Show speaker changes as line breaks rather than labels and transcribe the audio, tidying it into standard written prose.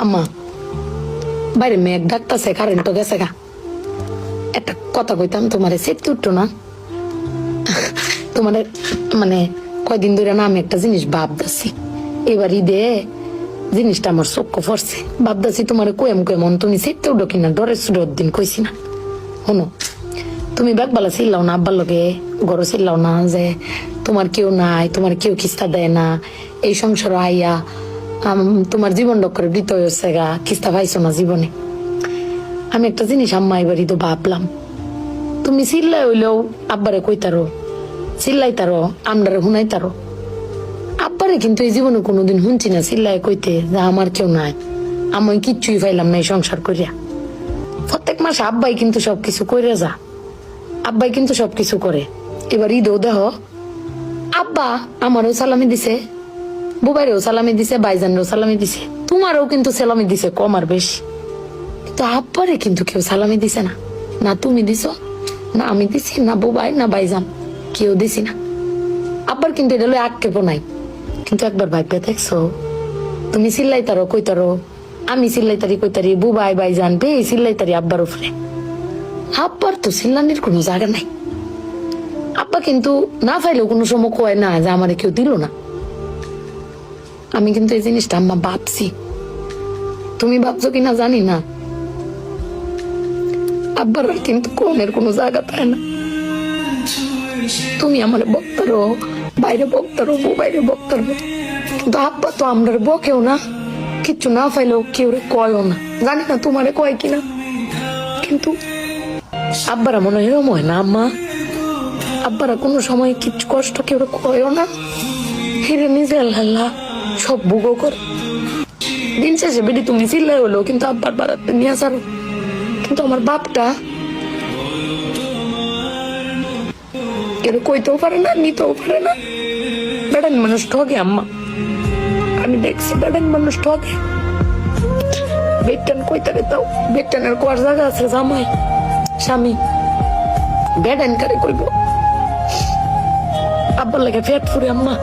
আম্মা বাইরে মেঘ ডাকতেছে, কারেন্ট তো গেছে গা। একটা কথা কইতাম, তোমারে সেফটি উঠতো না? তোমার মানে কয়দিন ধরে না আমি একটা জিনিস ভাবতেছি, এবার ঈদে জিনিসটা আমার চোখ পড়ছে। ভাবতেছি তোমার কোয়েম কেমন তুমি সেফটি উঠো কিনা, ডরের সুরের দিন কইছি না। শোনো, তুমি ব্যাগবালা চিল্লাও না, আব্বার লগে গড় চিল্লাও না যে তোমার কেউ নাই, তোমার কেউ কিস্তা দেয় না, এই সংসার আইয়া তোমার জীবন ডক্করে বৃত হয়েছে গা, কিস্তা পাইছো না জীবনে। আমি একটা জিনিস আম্মা এবারই তো ভাবলাম, তুমি চিল্লাই হইলেও আব্বারে কইতারো, চিল্লাইতারো, আমরারে শুনাইতারো। আব্বারে কিন্তু এই জীবনে কোনোদিন শুনছি না চিল্লাই কইতে যে আমার কেউ নাই, আমি কিচ্ছুই পাইলাম না এই সংসার করিয়া। প্রত্যেক মাসে আব্বাই কিন্তু সবকিছু করে যা, আব্বাই কিন্তু সবকিছু করে। এবার ঈদও দেহ আব্বা আমারও সালামি দিছে, বুবাইরেও সালামি দিছে, ভাইজানরেও সালামি দিছে, তোমারও কিন্তু সালামি দিছে কম আর বেশি। কিন্তু আব্বারে কিন্তু কেউ সালামি দিছে না, না তুমি দিছো, না আমি দিছি, না বুবাই, না ভাইজান, কেউ দিছি না। আব্বার কিন্তু এটা লই আক্ষেপও নাই। কিন্তু একবার ভাইবে দেখছো, তুমি চিল্লাইতারো কইতারো, আমি চিল্লাইতারি কইতারি, বুবাই ভাইজান বে চিল্লাইতারি আব্বার উপরে। আব্বার তো চিল্লানির কোনো জায়গা নাই। আব্বা কিন্তু না পাইলেও কোনো সময় কয় না যে আমারে কেউ দিল না। আমি কিন্তু এই জিনিসটা আম্মা ভাবছি, তুমি ভাবছো কিনা জানি না। আব্বার কিন্তু কোনের কোনো জায়গা পায় না। তুমি আমার বক্তারো, বাইরে বক্তারো, বাইরে বক্তারো, কিন্তু আব্বা তো আমরা বকেও না, কিচ্ছু না পাইলেও কেউ কয়ও না। জানি না তোমারে কয় কিনা, কিন্তু আব্বারা মনে হয় এরম হয় না আম্মা? আব্বারা কোনো সময় কিছু কষ্ট কেউ কয়ও না, হিরে নিজে আল্লাহ সব ভোগও করে। দিন শেষে বেডি তুমি চিল্লাই হলো কিন্তু আব্বার বাড়াতে নিয়ে আসারো। কিন্তু আমার বাপটা কেউ কইতেও পারে না, নিতেও পারে না। বেড়ান মানুষ ঠকে আম্মা, আমি দেখছি বেড়ান মানুষ ঠকে। বেটান কইতারে তাও, বেটানের কোয়ার জায়গা আছে জামাই স্বামী, বেড়ান কারে কইব? আব্বার লাগে ফেট ফুরে আম্মা।